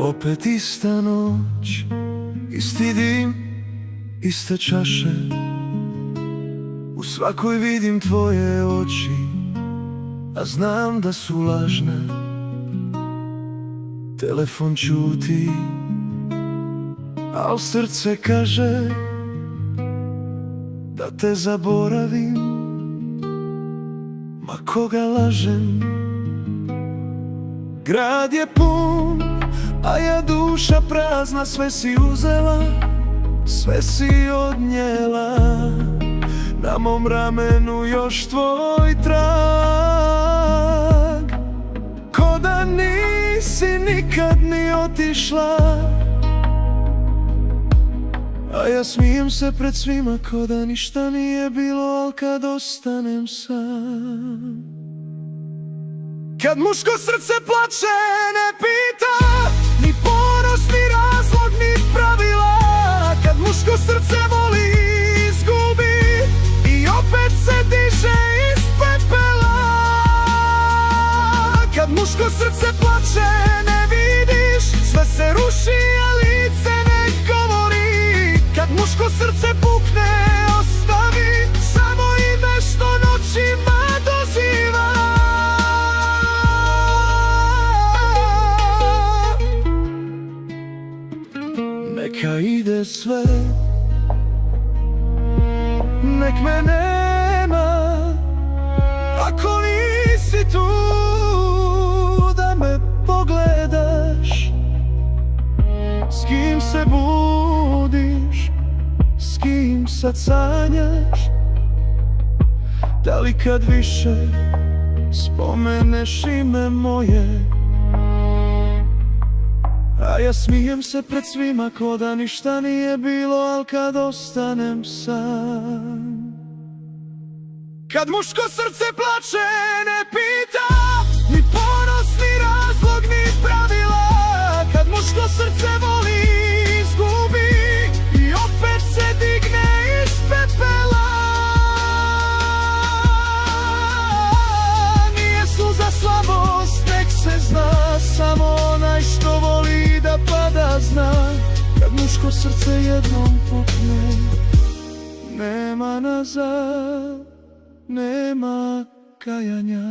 Opet ista noć, isti dim, iste čaše. U svakoj vidim tvoje oči, a znam da su lažne. Telefon ćuti, al srce kaže da te zaboravim. Ma koga lažem? Grad je pun, a ja duša prazna. Sve si uzela, sve si odnijela. Na mom ramenu još tvoj trag. Ko da nisi nikad ni otišla, a ja smijem se pred svima ko da ništa nije bilo. Al kad ostanem sam, kad muško srce plače, ne pita ni ponos, ni razlog, ni pravila. Kad muško srce voli, izgubi i opet se diže iz pepela. Kad muško srce plače, ne vidiš, sve se ruši, a lice ne govori. Kad muško srce pukne, ostavi samo ime što noćima doziva. Neka ide sve, nek me nema. Ako nisi tu da me pogledaš, s kim se budiš, s kim sad sanjaš? Da li kad više spomeneš ime moje, a ja smijem se pred svima ko da ništa nije bilo. Al kad ostanem sam, kad muško srce plače, ne pita ni ponos, ni razlog, ni pravila. Kad muško srce voli, izgubi i opet se digne iz pepela. Nije suza slabost, nek se zna, samo onaj što voli da pada zna. Kad muško srce jednom pukne, nema nazad, nema kajanja.